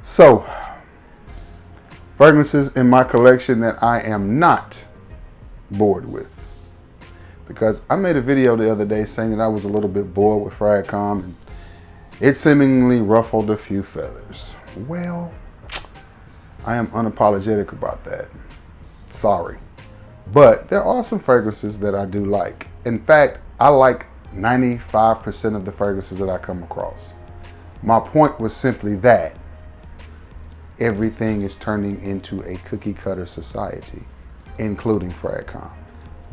So, fragrances in my collection that I am not bored with. Because I made a video the other day saying that I was a little bit bored with Fragcom and it seemingly ruffled a few feathers. Well, I am unapologetic about that. Sorry. But there are some fragrances that I do like. In fact, I like 95% of the fragrances that I come across. My point was simply that everything is turning into a cookie cutter society, including Fragcom.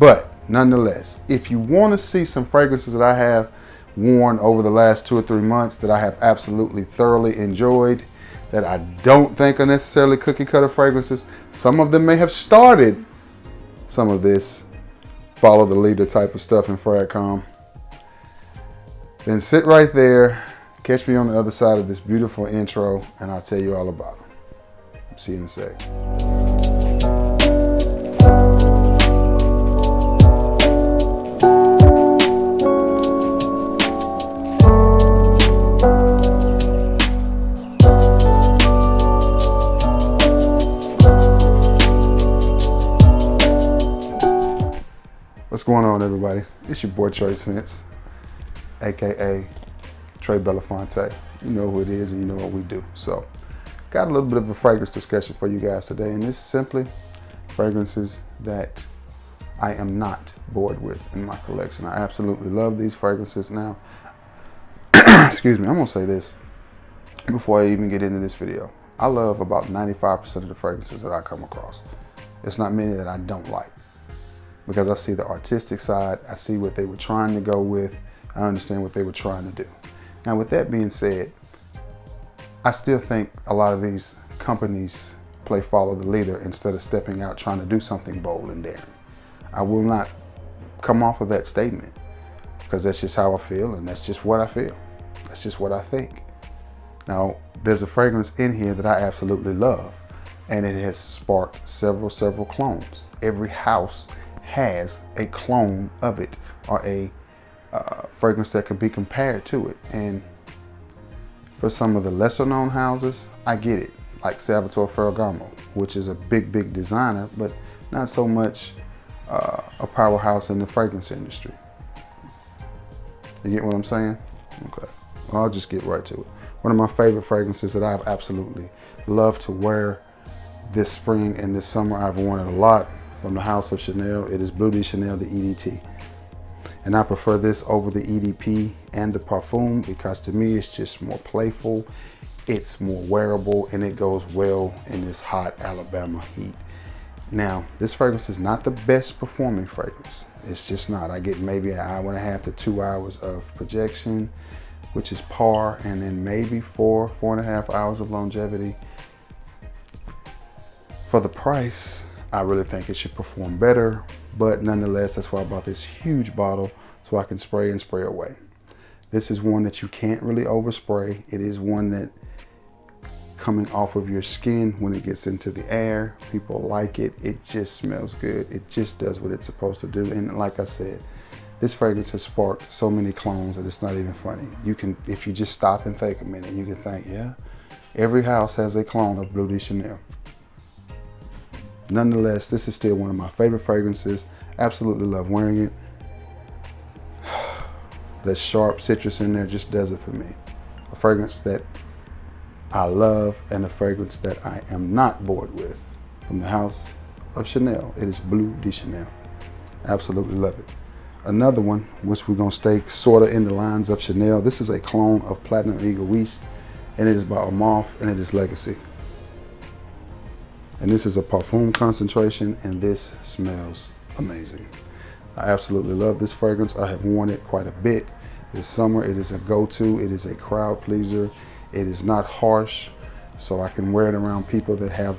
But nonetheless, if you want to see some fragrances that I have worn over the last 2 or 3 months that I have absolutely thoroughly enjoyed, that I don't think are necessarily cookie cutter fragrances, some of them may have started some of this follow the leader type of stuff in Fragcom, then sit right there, catch me on the other side of this beautiful intro, and I'll tell you all about them. See you in a sec. What's going on, everybody? It's your boy Trey Sense, aka Trey Belafonte. You know who it is and you know what we do. So, got a little bit of a fragrance discussion for you guys today, and this is simply fragrances that I am not bored with in my collection. I absolutely love these fragrances. Now, excuse me, I'm gonna say this before I even get into this video. I love about 95% of the fragrances that I come across. There's not many that I don't like, because I see the artistic side, I see what they were trying to go with, I understand what they were trying to do. Now, with that being said, I still think a lot of these companies play follow the leader instead of stepping out trying to do something bold and daring. I will not come off of that statement, because that's just how I feel and that's just what I feel. That's just what I think. Now, there's a fragrance in here that I absolutely love, and it has sparked several clones. Every house has a clone of it, or a fragrance that could be compared to it. And for some of the lesser known houses, I get it, like Salvatore Ferragamo, which is a big designer, but not so much a powerhouse in the fragrance industry. You get what I'm saying? Okay, well, I'll just get right to it. One of my favorite fragrances that I've absolutely loved to wear this spring and this summer, I've worn it a lot, from the house of Chanel. It is Bleu de Chanel, the EDT. And I prefer this over the EDP and the Parfum because to me it's just more playful, it's more wearable, and it goes well in this hot Alabama heat. Now, this fragrance is not the best performing fragrance. It's just not. I get maybe an hour and a half to 2 hours of projection, which is par, and then maybe 4.5 hours of longevity. For the price, I really think it should perform better, but nonetheless, that's why I bought this huge bottle so I can spray and spray away. This is one that you can't really overspray. It is one that coming off of your skin when it gets into the air, people like it. It just smells good. It just does what it's supposed to do. And like I said, this fragrance has sparked so many clones that it's not even funny. You can, if you just stop and think a minute, you can think, yeah, every house has a clone of Bleu de Chanel. Nonetheless, this is still one of my favorite fragrances. Absolutely love wearing it. The sharp citrus in there just does it for me. A fragrance that I love and a fragrance that I am not bored with. From the house of Chanel, it is Bleu de Chanel. Absolutely love it. Another one, which we're gonna stay sort of in the lines of Chanel. This is a clone of Platinum Egoiste, and it is by Mont, and it is Legacy. And this is a Parfum concentration, and this smells amazing. I absolutely love this fragrance. I have worn it quite a bit this summer. It is a go-to. It is a crowd pleaser. It is not harsh, so I can wear it around people that have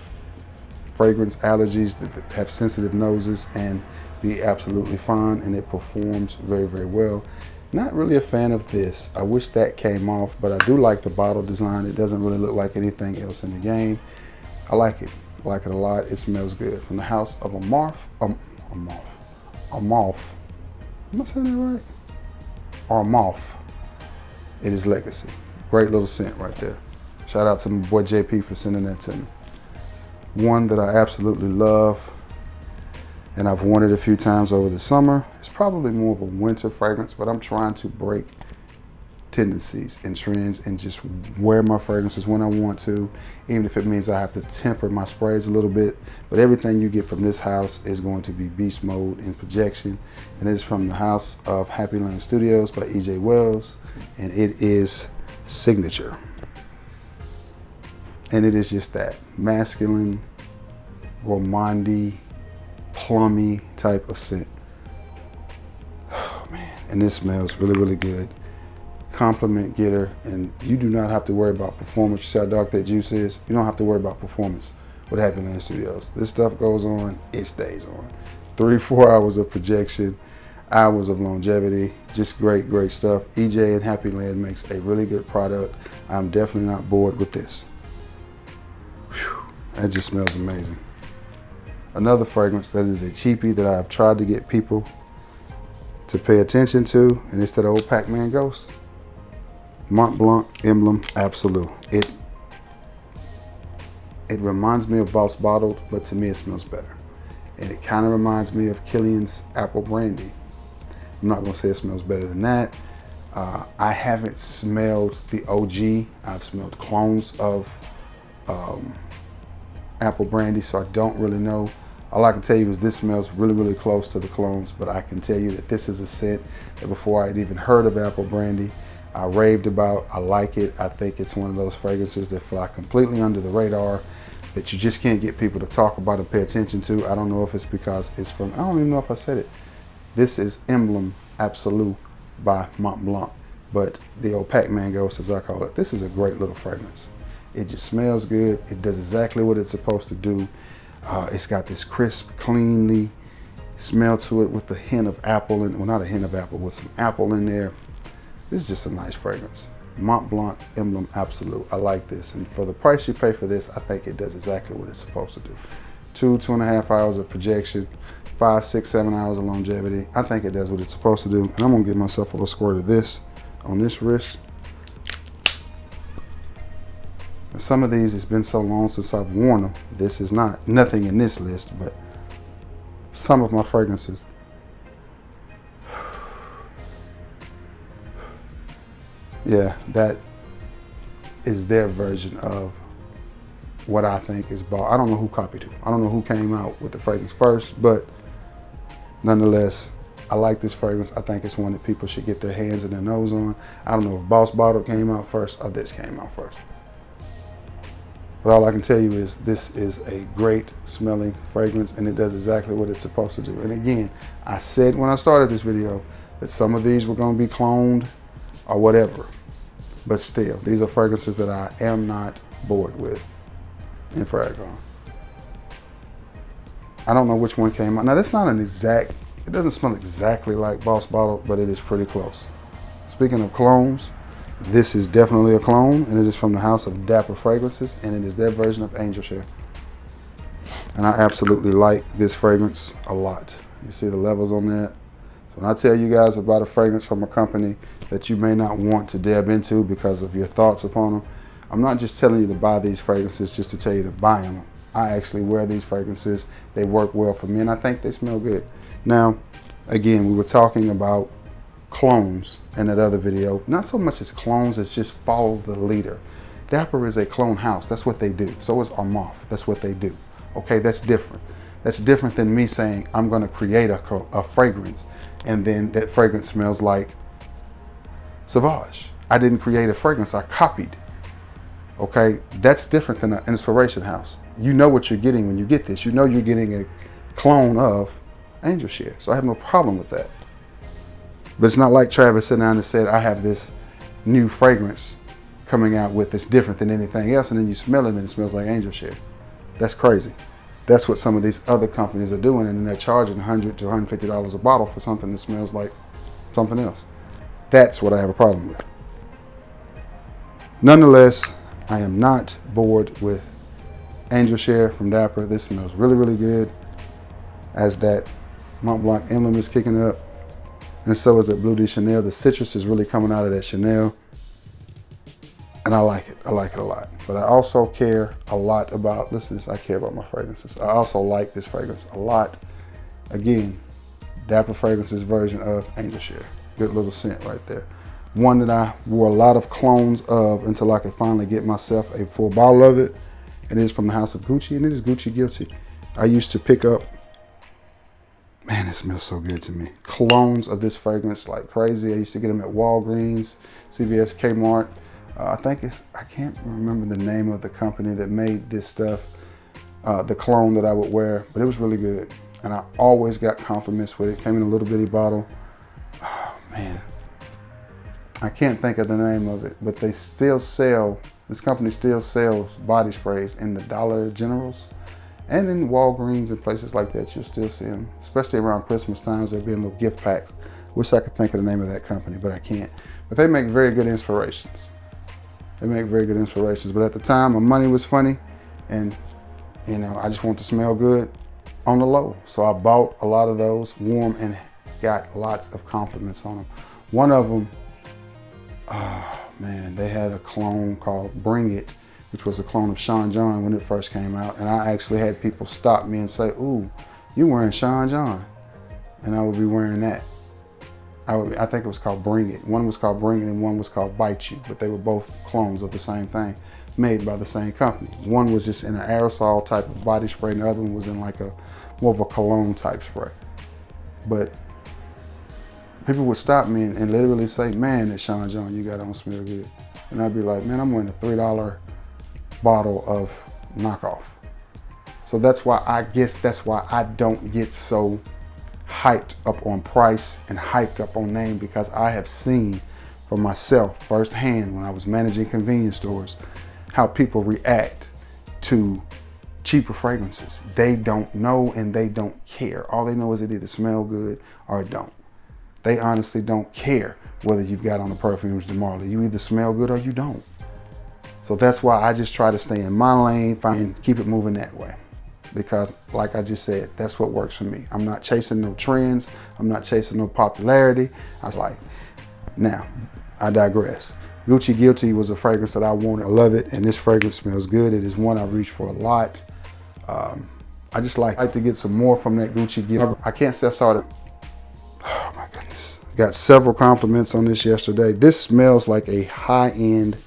fragrance allergies, that have sensitive noses, and be absolutely fine, and it performs very well. Not really a fan of this. I wish that came off, but I do like the bottle design. It doesn't really look like anything else in the game. I like it. I like it a lot. It smells good. From the house of Amarth. Am I saying that right? Or Mont. It is Legacy. Great little scent right there. Shout out to my boy JP for sending that to me. One that I absolutely love, and I've worn it a few times over the summer. It's probably more of a winter fragrance, but I'm trying to break tendencies and trends and just wear my fragrances when I want to, even if it means I have to temper my sprays a little bit. But everything you get from this house is going to be beast mode in projection, and it is from the house of Happy Land Studios by EJ Wells, and it is Signature. And it is just that masculine, gourmandy, plummy type of scent. Oh man, and this smells really, really good. Compliment getter, and you do not have to worry about performance. You see how dark that juice is? You don't have to worry about performance with Happy Land Studios. This stuff goes on, it stays on. 3-4 hours of projection, hours of longevity, just great, great stuff. EJ and Happy Land makes a really good product. I'm definitely not bored with this. Whew, that just smells amazing. Another fragrance that is a cheapie that I've tried to get people to pay attention to, and it's that old Pac-Man Ghost. Mont Blanc Emblem Absolute. It reminds me of Boss Bottled, but to me it smells better. And it kind of reminds me of Killian's Apple Brandy. I'm not gonna say it smells better than that. I haven't smelled the OG. I've smelled clones of Apple Brandy, so I don't really know. All I can tell you is this smells really, really close to the clones, but I can tell you that this is a scent that before I'd even heard of Apple Brandy, I raved about. I like it. I think it's one of those fragrances that fly completely under the radar, that you just can't get people to talk about and pay attention to. I don't know if it's because it's from, I don't even know if I said it. This is Emblem Absolute by Mont Blanc, but the old Pac-Man Ghost, as I call it. This is a great little fragrance. It just smells good. It does exactly what it's supposed to do. It's got this crisp, cleanly smell to it with a hint of apple, well, not a hint of apple, with some apple in there. This is just a nice fragrance. Mont Blanc Emblem Absolute. I like this, and for the price you pay for this, I think it does exactly what it's supposed to do. 2.5 hours of projection, 5, 6, 7 hours of longevity. I think it does what it's supposed to do, and I'm gonna give myself a little squirt of this on this wrist. And some of these, it's been so long since I've worn them. This is nothing in this list, but some of my fragrances. Yeah, that is their version of what I think is ball. I don't know who copied who. I don't know who came out with the fragrance first, but nonetheless, I like this fragrance. I think it's one that people should get their hands and their nose on. I don't know if Boss Bottled came out first or this came out first. But all I can tell you is this is a great smelling fragrance, and it does exactly what it's supposed to do. And again, I said when I started this video that some of these were gonna be cloned or whatever, but still, these are fragrances that I am not bored with in Fragon. I don't know which one came out. Now that's not an exact, it doesn't smell exactly like Boss Bottled, but it is pretty close. Speaking of clones, this is definitely a clone, and it is from the house of Dapper Fragrances, and it is their version of Angel Share. And I absolutely like this fragrance a lot. You see the levels on that? So when I tell you guys about a fragrance from a company that you may not want to dab into because of your thoughts upon them, I'm not just telling you to buy these fragrances just to tell you to buy them. I actually wear these fragrances. They work well for me, and I think they smell good. Now, again, we were talking about clones in that other video. Not so much as clones as just follow the leader. Dapper is a clone house. That's what they do. So is Armaf. That's what they do. Okay, that's different. That's different than me saying I'm going to create a fragrance and then that fragrance smells like Sauvage. I didn't create a fragrance, I copied. Okay, that's different than an inspiration house. You know what you're getting when you get this. You know you're getting a clone of Angel Share. So I have no problem with that. But it's not like Travis sat down and said, I have this new fragrance coming out with that's different than anything else, and then you smell it and it smells like Angel Share. That's crazy. That's what some of these other companies are doing, and then they're charging $100 to $150 a bottle for something that smells like something else. That's what I have a problem with. Nonetheless, I am not bored with Angel Share from Dapper. This smells really, really good. As that Mont Blanc Emblem is kicking up, and so is that Bleu de Chanel. The citrus is really coming out of that Chanel. and I like it. I like it a lot. But I also care a lot about, listen to this, I care about my fragrances. I also like this fragrance a lot. Again, Dapper Fragrances version of Angel Share. Good little scent right there. One that I wore a lot of clones of until I could finally get myself a full bottle of it. It is from the house of Gucci, and it is Gucci Guilty. I used to pick up, man, it smells so good to me, clones of this fragrance like crazy. I used to get them at Walgreens, CVS, Kmart. I can't remember the name of the company that made this stuff, the cologne that I would wear, but it was really good. And I always got compliments with it. Came in a little bitty bottle. Oh man, I can't think of the name of it, but they still sell, this company still sells body sprays in the Dollar Generals and in Walgreens and places like that. You'll still see them, especially around Christmas times. They'll be in little gift packs. Wish I could think of the name of that company, but I can't. But they make very good inspirations. They make very good inspirations. But at the time, my money was funny, and you know, I just want to smell good on the low. So I bought a lot of those, wore them, and got lots of compliments on them. One of them, oh man, they had a clone called Bring It, which was a clone of Sean John when it first came out. And I actually had people stop me and say, ooh, you wearing Sean John. And I would be wearing that. I think it was called Bring It. One was called Bring It and one was called Bite You, but they were both clones of the same thing, made by the same company. One was just in an aerosol type of body spray, and the other one was in like a more of a cologne type spray. But people would stop me and literally say, man, that Sean John you got on smell good. And I'd be like, man, I'm wearing a $3 bottle of knockoff. So that's why, I guess that's why I don't get so hyped up on price and hyped up on name, because I have seen for myself firsthand when I was managing convenience stores how people react to cheaper fragrances. They don't know and they don't care. All they know is it either smell good or it don't. They honestly don't care whether you've got on the perfumes tomorrow. You either smell good or you don't. So that's why I just try to stay in my lane and keep it moving that way. Because like I just said, that's what works for me. I'm not chasing no trends. I'm not chasing no popularity. I was like, now, I digress. Gucci Guilty was a fragrance that I wanted. I love it, and this fragrance smells good. It is one I reach for a lot. I just like to get some more from that Gucci Guilty. I can't say I saw it. Oh my goodness. Got several compliments on this yesterday. This smells like a high-end,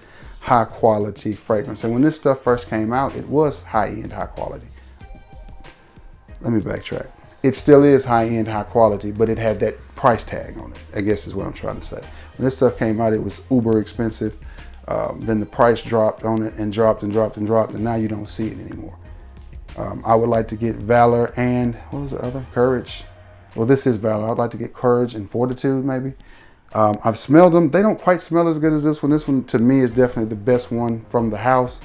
high-quality fragrance. And when this stuff first came out, it was high-end, high-quality. Let me backtrack. It still is high-end, high quality, but it had that price tag on it, I guess is what I'm trying to say. When this stuff came out, it was uber expensive. Then the price dropped on it and dropped and dropped and dropped, and now you don't see it anymore. I would like to get Valor and, what was the other? Courage. Well, this is Valor. I'd like to get Courage and Fortitude, maybe. I've smelled them. They don't quite smell as good as this one. This one, to me, is definitely the best one from the house,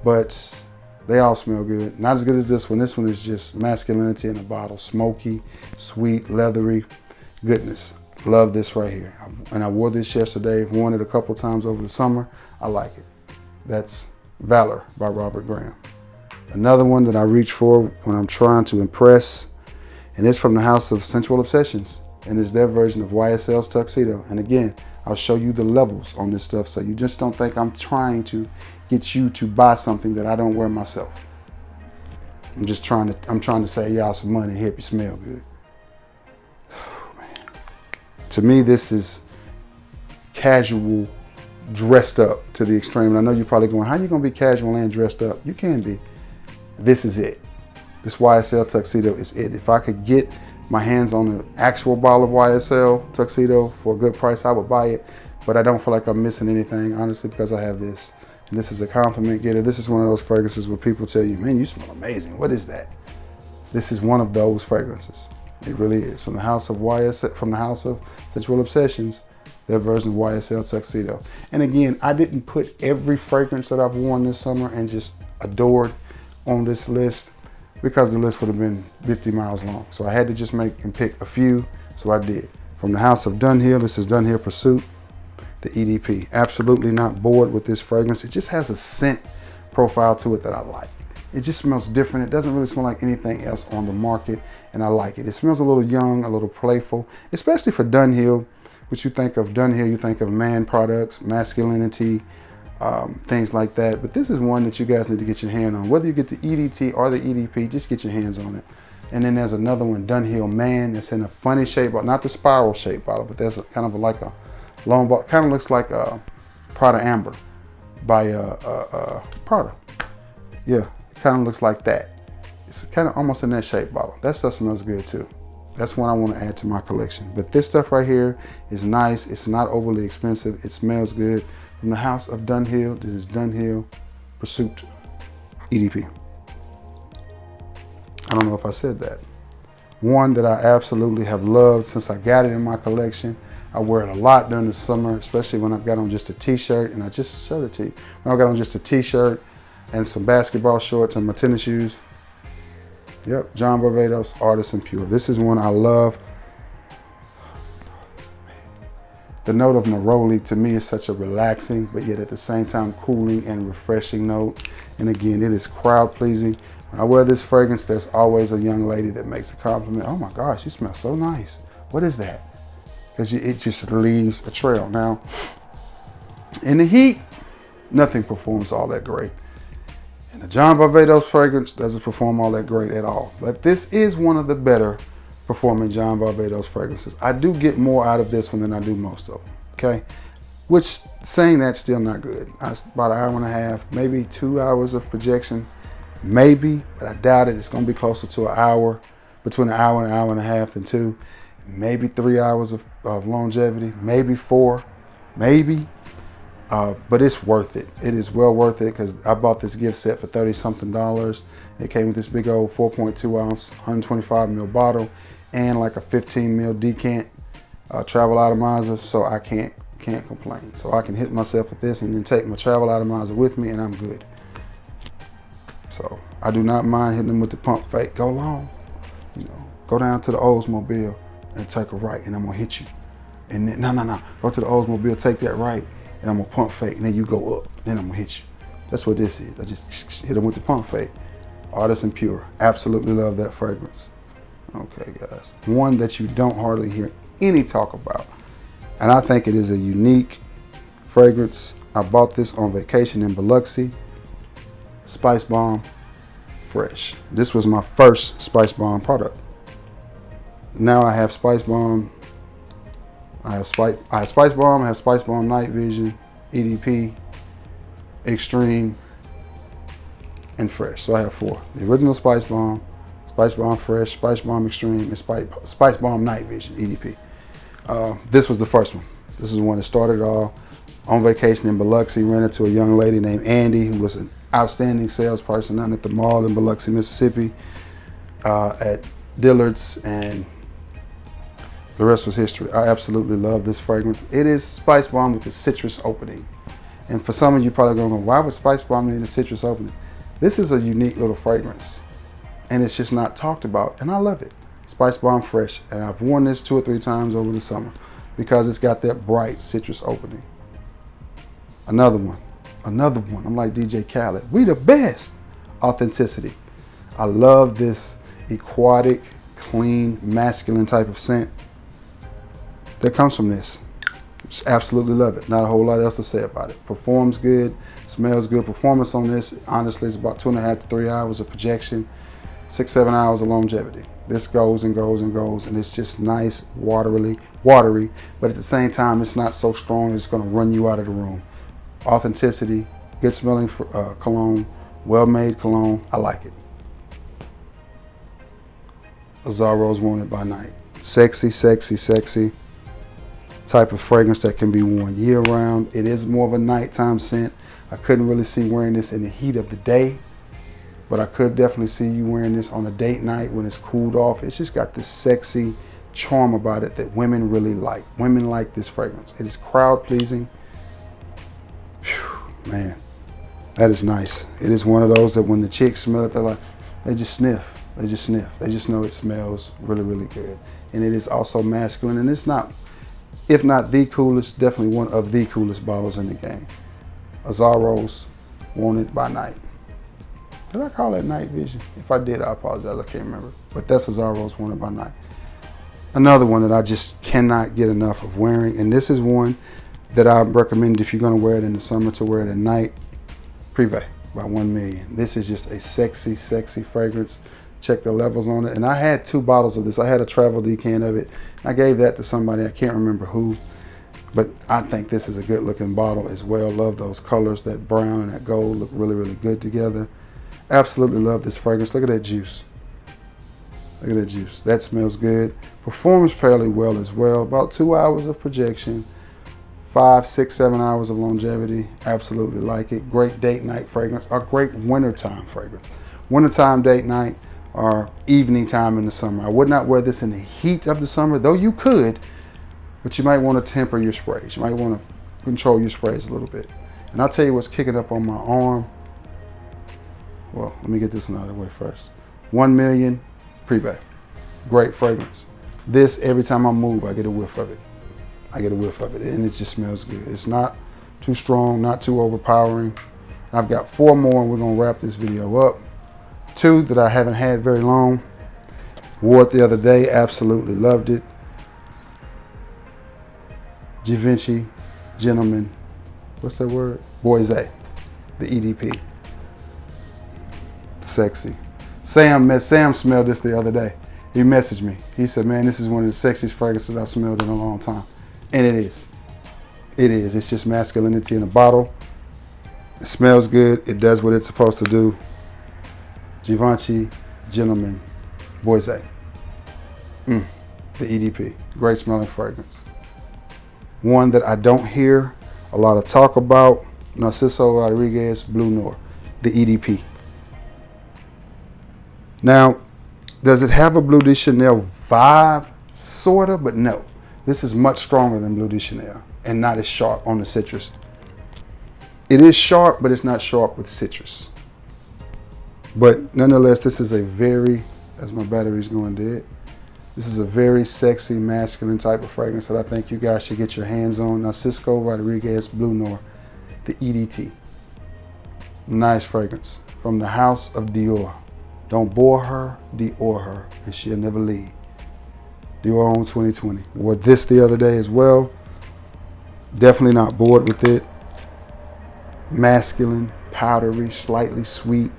but they all smell good. Not as good as this one. This one is just masculinity in a bottle. Smoky, sweet, leathery goodness. Love this right here. And I wore this yesterday. Worn it a couple times over the summer. I like it. That's Valor by Robert Graham. Another one that I reach for when I'm trying to impress, and it's from the house of Sensual Obsessions, and it's their version of YSL's Tuxedo. And again, I'll show you the levels on this stuff so you just don't think I'm trying to get you to buy something that I don't wear myself. I'm trying to save y'all some money and help you smell good. Oh, man. To me, this is casual, dressed up to the extreme. And I know you're probably going, how are you going to be casual and dressed up? You can be. This is it. This YSL Tuxedo is it. If I could get my hands on an actual bottle of YSL Tuxedo for a good price, I would buy it. But I don't feel like I'm missing anything, honestly, because I have this. And this is a compliment getter. This is one of those fragrances where people tell you, man, you smell amazing. What is that? This is one of those fragrances. It really is. From the house of YSL, from the house of Sensual Obsessions, their version of YSL Tuxedo. And again, I didn't put every fragrance that I've worn this summer and just adored on this list, because the list would have been 50 miles long. So I had to just make and pick a few, so I did. From the house of Dunhill, this is Dunhill Pursuit, the EDP. Absolutely not bored with this fragrance. It just has a scent profile to it that I like. It just smells different. It doesn't really smell like anything else on the market, and I like it. It smells a little young, a little playful, especially for Dunhill. Which you think of Dunhill, you think of man products, masculinity, things like that. But this is one that you guys need to get your hand on. Whether you get the EDT or the EDP, just get your hands on it. And then there's another one, Dunhill Man. It's in a funny shape, but not the spiral shape bottle, but there's kind of like a long bottle. Kind of looks like a Prada Amber by Prada. Yeah, it kind of looks like that. It's kind of almost in that shape bottle. That stuff smells good too. That's one I want to add to my collection. But this stuff right here is nice. It's not overly expensive. It smells good. From the house of Dunhill, this is Dunhill Pursuit Edp. I don't know if I said that. One that I absolutely have loved since I got it in my collection. I wear it a lot during the summer, especially when I've got on just a t-shirt, and I just showed it to you. When I got on just a t-shirt and some basketball shorts and my tennis shoes. Yep, John Barbados Artisan Pure. This is one I love. The note of neroli to me is such a relaxing, but yet at the same time cooling and refreshing note. And again, it is crowd pleasing. When I wear this fragrance, there's always a young lady that makes a compliment. Oh my gosh, you smell so nice. What is that? Because it just leaves a trail. Now, in the heat, nothing performs all that great. And the John Barbados fragrance doesn't perform all that great at all. But this is one of the better performing John Barbados fragrances. I do get more out of this one than I do most of them, okay? Which, saying that's still not good. About an hour and a half, maybe 2 hours of projection. Maybe, but I doubt it. It's going to be closer to an hour, between an hour and a half than 2. Maybe 3 hours of longevity, maybe 4, maybe. But it's worth it. It is well worth it because I bought this gift set for $30-something. It came with this big old 4.2 ounce, 125 ml bottle and like a 15 ml decant travel atomizer. So I can't complain. So I can hit myself with this and then take my travel atomizer with me and I'm good. So I do not mind hitting them with the pump fake. Go long, you know, go down to the Oldsmobile and take a right and I'm gonna hit you. And then, no, go to the Oldsmobile, take that right and I'm gonna pump fake and then you go up, then I'm gonna hit you. That's what this is. I just hit them with the pump fake. Artisan Pure, absolutely love that fragrance. Okay guys, one that you don't hardly hear any talk about. And I think it is a unique fragrance. I bought this on vacation in Biloxi. Spice Bomb Fresh. This was my first Spice Bomb product. Now I have Spice Bomb. I have Spice Bomb. I have Spice Bomb Night Vision, EDP, Extreme, and Fresh. So I have 4: the original Spice Bomb Fresh, Spice Bomb Extreme, and Spice Bomb Night Vision, EDP. This was the first one. This is the one that started it all. On vacation in Biloxi, ran into a young lady named Andy, who was an outstanding salesperson down at the mall in Biloxi, Mississippi, at Dillard's, and the rest was history. I absolutely love this fragrance. It is Spice Bomb with a citrus opening. And for some of you probably going, why would Spice Bomb need a citrus opening? This is a unique little fragrance and it's just not talked about and I love it. Spice Bomb Fresh, and I've worn this 2 or 3 times over the summer because it's got that bright citrus opening. Another one. I'm like DJ Khaled. We the best. Authenticity. I love this aquatic, clean, masculine type of scent that comes from this. Just absolutely love it. Not a whole lot else to say about it. Performs good, smells good. Performance on this, honestly, is about 2.5 to 3 hours of projection, 6-7 hours of longevity. This goes and goes and goes, and it's just nice, watery, but at the same time, it's not so strong it's gonna run you out of the room. Authenticity, good smelling cologne, well-made cologne. I like it. Azzaro's Wanted by Night. Sexy, sexy, sexy type of fragrance that can be worn year-round. It is more of a nighttime scent. I couldn't really see wearing this in the heat of the day, but I could definitely see you wearing this on a date night when it's cooled off. It's just got this sexy charm about it that women really like. Women like this fragrance. It is crowd-pleasing. Man, that is nice. It is one of those that when the chicks smell it, they're like, they just sniff. They just sniff. They just know it smells really, really good. And it is also masculine, and it's not, if not the coolest, definitely one of the coolest bottles in the game. Azzaro's Wanted by Night. Did I call that Night Vision? If I did, I apologize. I can't remember. But that's Azzaro's Wanted by Night. Another one that I just cannot get enough of wearing, and this is one that I recommend if you're gonna wear it in the summer to wear it at night, Privé by 1 Million. This is just a sexy, sexy fragrance. Check the levels on it. And I had 2 bottles of this. I had a travel decan of it. I gave that to somebody, I can't remember who, but I think this is a good looking bottle as well. Love those colors, that brown and that gold look really, really good together. Absolutely love this fragrance. Look at that juice. Look at that juice. That smells good. Performs fairly well as well. About 2 hours of projection, 5, 6, 7 hours of longevity. Absolutely like it. Great date night fragrance, or great wintertime fragrance. Wintertime, date night, or evening time in the summer. I would not wear this in the heat of the summer, though you could, but you might want to temper your sprays. You might want to control your sprays a little bit. And I'll tell you what's kicking up on my arm. Well, let me get this one out of the way first. 1 Million Privé. Great fragrance. This, every time I move, I get a whiff of it. I get a whiff of it, and it just smells good. It's not too strong, not too overpowering. I've got 4 more, and we're gonna wrap this video up. 2 that I haven't had very long. Wore it the other day, absolutely loved it. Givenchy Gentleman, what's that word? Boise, the EDP. Sexy. Sam smelled this the other day. He messaged me. He said, man, this is one of the sexiest fragrances I've smelled in a long time. And it is. It is. It's just masculinity in a bottle. It smells good. It does what it's supposed to do. Givenchy Gentleman Boise. The EDP. Great smelling fragrance. One that I don't hear a lot of talk about, Narciso Rodriguez Blue Noir, the EDP. Now, does it have a Bleu de Chanel vibe? Sorta, but no. This is much stronger than Bleu de Chanel and not as sharp on the citrus. It is sharp, but it's not sharp with citrus. But nonetheless, this is a very, as my battery's going dead, this is a very sexy, masculine type of fragrance that I think you guys should get your hands on. Narciso Rodriguez Blue Noir, the EDT. Nice fragrance from the house of Dior. Don't bore her, Dior her, and she'll never leave. Dior on 2020. Wore this the other day as well. Definitely not bored with it. Masculine, powdery, slightly sweet.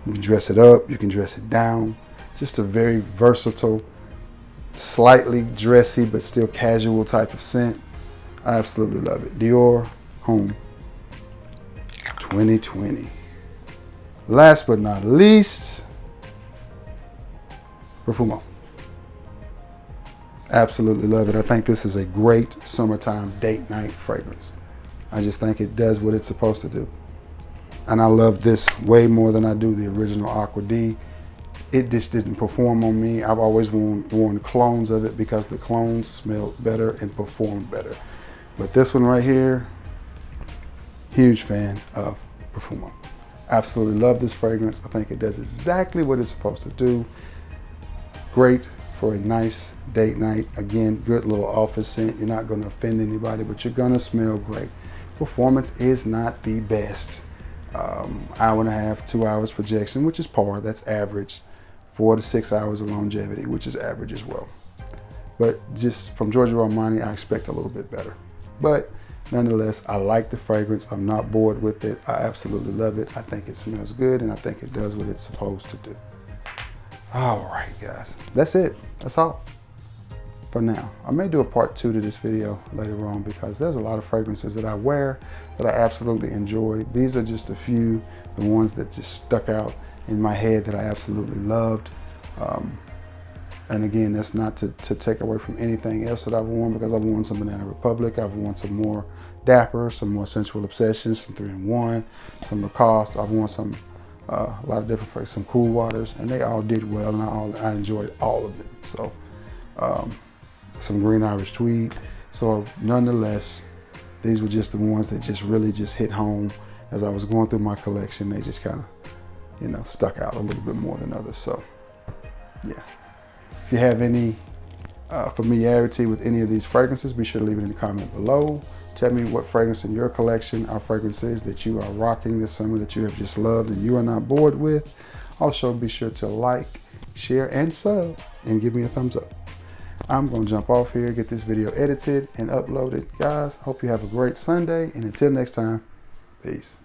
You can dress it up, you can dress it down. Just a very versatile, slightly dressy, but still casual type of scent. I absolutely love it. Dior Homme 2020. Last but not least, Profumo. Absolutely love it. I think this is a great summertime date night fragrance. I just think it does what it's supposed to do. And I love this way more than I do the original Aqua D. It just didn't perform on me. I've always worn clones of it because the clones smelled better and performed better. But this one right here, huge fan of Profumo. Absolutely love this fragrance. I think it does exactly what it's supposed to do. Great for a nice date night. Again, good little office scent. You're not going to offend anybody, but you're going to smell great. Performance is not the best. Hour and a half, 2 hours projection, which is par. That's average. 4 to 6 hours of longevity, which is average as well. But just from Giorgio Armani, I expect a little bit better. But nonetheless, I like the fragrance. I'm not bored with it. I absolutely love it. I think it smells good, and I think it does what it's supposed to do. All right, guys, that's it. That's all for now. I may do a part 2 to this video later on because there's a lot of fragrances that I wear that I absolutely enjoy. These are just a few, the ones that just stuck out in my head that I absolutely loved. And again, that's not to take away from anything else that I've worn, because I've worn some Banana Republic, I've worn some more Dapper, some more Sensual Obsession, some 3-in-1, some Lacoste. I've worn some a lot of different fragrances, some Cool Waters, and they all did well, and I enjoyed all of them. So some Green Irish Tweed. So nonetheless, these were just the ones that just really just hit home as I was going through my collection. They just kind of, you know, stuck out a little bit more than others. So yeah, if you have any familiarity with any of these fragrances, be sure to leave it in the comment below. Tell me what fragrance in your collection are fragrances that you are rocking this summer that you have just loved and you are not bored with. Also, be sure to like, share, and sub, and give me a thumbs up. I'm gonna jump off here, get this video edited and uploaded. Guys, hope you have a great Sunday, and until next time, peace.